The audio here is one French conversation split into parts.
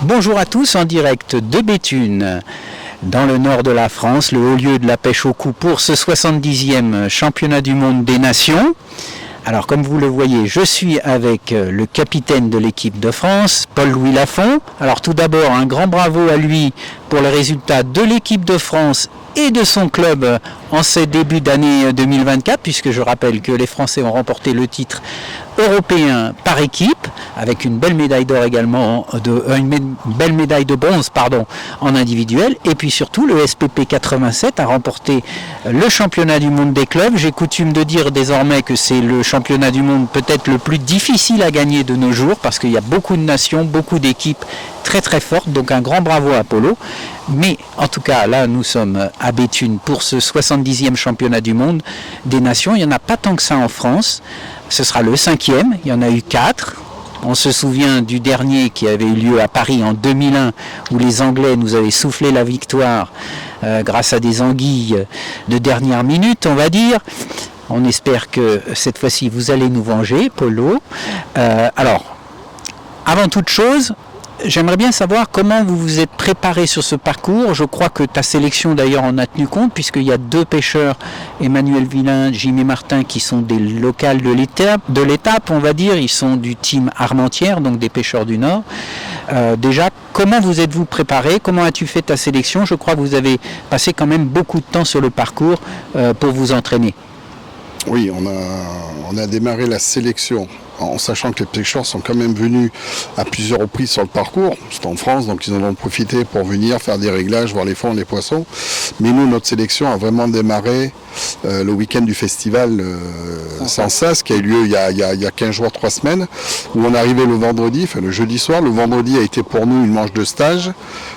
Bonjour à tous en direct de Béthune, dans le nord de la France, le haut lieu de la pêche au coup pour ce 70e championnat du monde des nations. Alors comme vous le voyez, je suis avec le capitaine de l'équipe de France, Paul-Louis Lafont. Alors tout d'abord, un grand bravo à lui pour les résultats de l'équipe de France et de son club en ce début d'année 2024, puisque je rappelle que les Français ont remporté le titre européen par équipe, avec une belle médaille d'or également, une belle médaille de bronze en individuel, et puis surtout le SPP 87 a remporté le championnat du monde des clubs. J'ai coutume de dire désormais que c'est le championnat du monde peut-être le plus difficile à gagner de nos jours, parce qu'il y a beaucoup de nations, beaucoup d'équipes très très fortes, donc un grand bravo à Polo. Mais en tout cas, là nous sommes à Béthune pour ce 70e championnat du monde des nations. Il n'y en a pas tant que ça en France, ce sera le 5e, il y en a eu 4. On se souvient du dernier qui avait eu lieu à Paris en 2001, où les Anglais nous avaient soufflé la victoire grâce à des anguilles de dernière minute, on va dire. On espère que cette fois-ci vous allez nous venger, Polo. Alors, avant toute chose, j'aimerais bien savoir comment vous vous êtes préparé sur ce parcours. Je crois que ta sélection d'ailleurs en a tenu compte, puisqu'il y a 2 pêcheurs, Emmanuel Villain, Jimmy Martin, qui sont des locales de l'étape, on va dire. Ils sont du team Armentières, donc des pêcheurs du Nord. Déjà, comment vous êtes-vous préparé? Comment as-tu fait ta sélection? Je crois que vous avez passé quand même beaucoup de temps sur le parcours pour vous entraîner. Oui, on a démarré la sélection en sachant que les pêcheurs sont quand même venus à plusieurs reprises sur le parcours. C'est en France, donc ils en ont profité pour venir faire des réglages, voir les fonds, les poissons. Mais nous, notre sélection a vraiment démarré le week-end du festival Sansas, qui a eu lieu il y a 15 jours, 3 semaines, où on est arrivé le vendredi, enfin le jeudi soir. Le vendredi a été pour nous une manche de stage.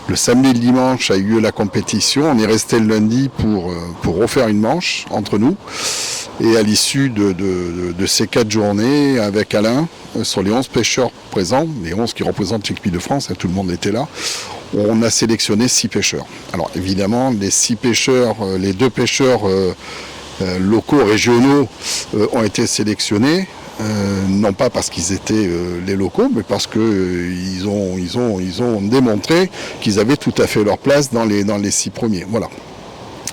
Le samedi et le dimanche a eu lieu la compétition. On est resté le lundi pour refaire une manche entre nous. Et à l'issue de ces 4 journées, avec Alain, sur les 11 pêcheurs présents, les 11 qui représentent l'équipe de France, tout le monde était là, on a sélectionné 6 pêcheurs. Alors évidemment, les 6 pêcheurs, les 2 pêcheurs locaux, régionaux, ont été sélectionnés. Non pas parce qu'ils étaient les locaux, mais parce qu'ils ont démontré qu'ils avaient tout à fait leur place dans les 6 premiers. Voilà.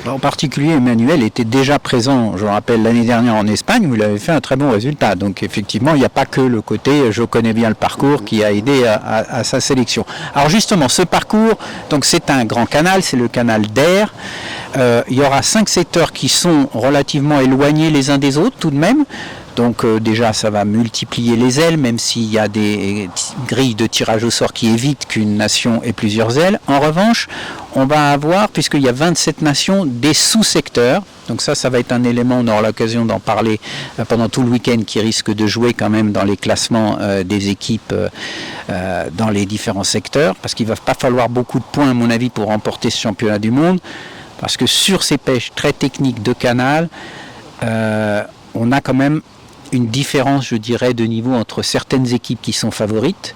En particulier, Emmanuel était déjà présent, je me rappelle, l'année dernière en Espagne, où il avait fait un très bon résultat. Donc effectivement, il n'y a pas que le côté « je connais bien le parcours » qui a aidé à sa sélection. Alors justement, ce parcours, donc c'est un grand canal, c'est le canal d'Air. Il y aura 5 secteurs qui sont relativement éloignés les uns des autres tout de même. Donc déjà ça va multiplier les ailes, même s'il y a des grilles de tirage au sort qui évitent qu'une nation ait plusieurs ailes. En revanche, on va avoir, puisqu'il y a 27 nations, des sous-secteurs. Donc ça va être un élément, on aura l'occasion d'en parler pendant tout le week-end, qui risque de jouer quand même dans les classements des équipes dans les différents secteurs, parce qu'il ne va pas falloir beaucoup de points à mon avis pour remporter ce championnat du monde, parce que sur ces pêches très techniques de canal, on a quand même une différence, je dirais, de niveau entre certaines équipes qui sont favorites.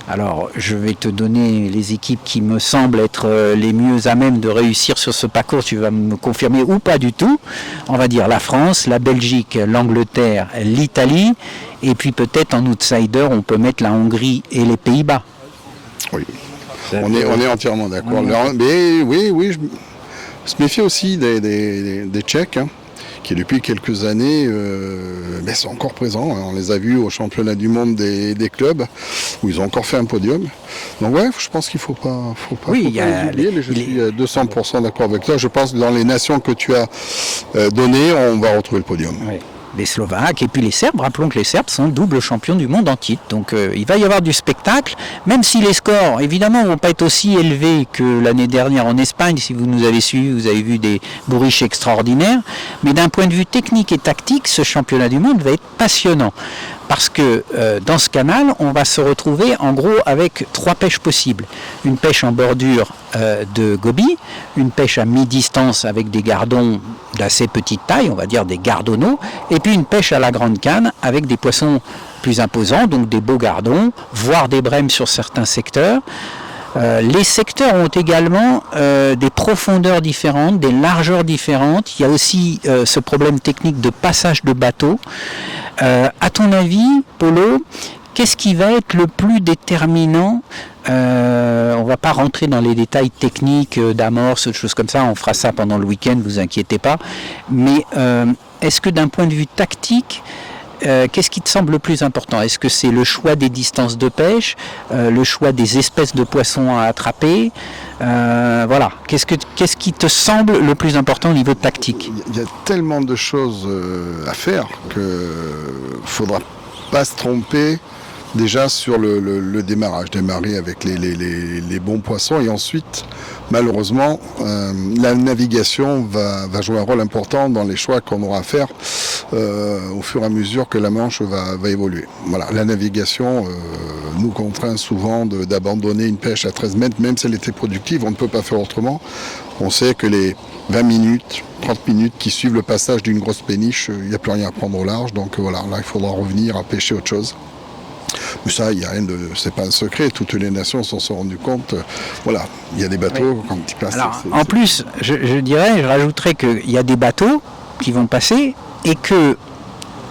Alors, je vais te donner les équipes qui me semblent être les mieux à même de réussir sur ce parcours. Tu vas me confirmer ou pas du tout. On va dire la France, la Belgique, l'Angleterre, l'Italie. Et puis peut-être en outsider, on peut mettre la Hongrie et les Pays-Bas. Oui, on est entièrement d'accord. Mais oui, je me méfie aussi des Tchèques, qui depuis quelques années sont encore présents. On les a vus au championnat du monde des clubs, où ils ont encore fait un podium. Donc ouais, je pense qu'il ne faut pas les oublier, mais je suis 200% d'accord avec toi. Je pense que dans les nations que tu as données, on va retrouver le podium. Oui. Les Slovaques et puis les Serbes, rappelons que les Serbes sont doubles champions du monde en titre, donc il va y avoir du spectacle, même si les scores évidemment ne vont pas être aussi élevés que l'année dernière en Espagne. Si vous nous avez suivis, vous avez vu des bourriches extraordinaires, mais d'un point de vue technique et tactique, ce championnat du monde va être passionnant. Parce que dans ce canal, on va se retrouver en gros avec 3 pêches possibles. Une pêche en bordure de gobies, une pêche à mi-distance avec des gardons d'assez petite taille, on va dire des gardonneaux, et puis une pêche à la grande canne avec des poissons plus imposants, donc des beaux gardons, voire des brèmes sur certains secteurs. Les secteurs ont également des profondeurs différentes, des largeurs différentes. Il y a aussi ce problème technique de passage de bateau. À ton avis, Polo, qu'est-ce qui va être le plus déterminant On va pas rentrer dans les détails techniques d'amorce, de choses comme ça. On fera ça pendant le week-end, vous inquiétez pas. Mais est-ce que d'un point de vue tactique, qu'est-ce qui te semble le plus important? Est-ce que c'est le choix des distances de pêche, le choix des espèces de poissons à attraper? Voilà. Qu'est-ce qui te semble le plus important au niveau tactique? Il y a tellement de choses à faire que faudra pas se tromper déjà sur le démarrage. Démarrer avec les bons poissons et ensuite, malheureusement, la navigation va jouer un rôle important dans les choix qu'on aura à faire au fur et à mesure que la Manche va évoluer. Voilà, la navigation nous contraint souvent d'abandonner une pêche à 13 mètres, même si elle était productive, on ne peut pas faire autrement. On sait que les 20 minutes, 30 minutes qui suivent le passage d'une grosse péniche, il n'y a plus rien à prendre au large, donc voilà, là il faudra revenir à pêcher autre chose. Mais ça, il y a rien de, c'est pas un secret. Toutes les nations s'en sont rendues compte. Voilà, il y a des bateaux quand ils passent. Alors, en plus, je rajouterais qu'il y a des bateaux qui vont passer et que,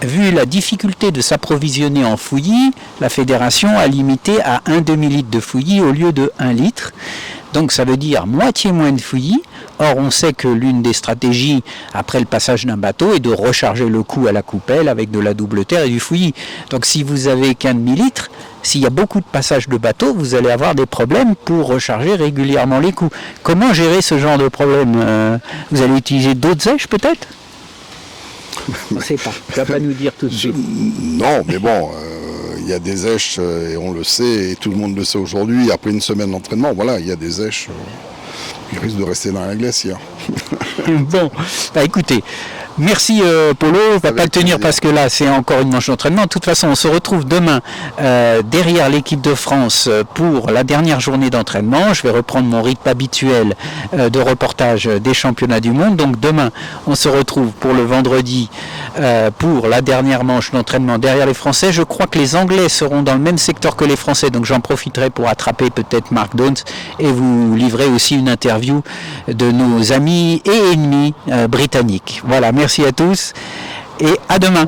vu la difficulté de s'approvisionner en fouillis, la fédération a limité à 1 demi-litre de fouillis au lieu de 1 litre. Donc ça veut dire moitié moins de fouillis. Or, on sait que l'une des stratégies après le passage d'un bateau est de recharger le coup à la coupelle avec de la double terre et du fouillis. Donc si vous avez qu'un demi-litre, s'il y a beaucoup de passages de bateau, vous allez avoir des problèmes pour recharger régulièrement les coups. Comment gérer ce genre de problème? Vous allez utiliser d'autres zèches peut-être? On ne sait pas. Tu ne vas pas nous dire tout de suite. Non, mais bon, il y a des zèches, et on le sait, et tout le monde le sait aujourd'hui, après une semaine d'entraînement, voilà, il y a des zèches qui risquent de rester dans la glacière. Bon, bah écoutez, merci Polo, on va pas le tenir parce que là c'est encore une manche d'entraînement. De toute façon, on se retrouve demain derrière l'équipe de France pour la dernière journée d'entraînement. Je vais reprendre mon rythme habituel de reportage des championnats du monde. Donc demain, on se retrouve pour le vendredi pour la dernière manche d'entraînement derrière les Français. Je crois que les Anglais seront dans le même secteur que les Français, donc j'en profiterai pour attraper peut-être Mark Downs et vous livrer aussi une interview de nos amis et ennemis britanniques. Voilà, merci à tous et à demain.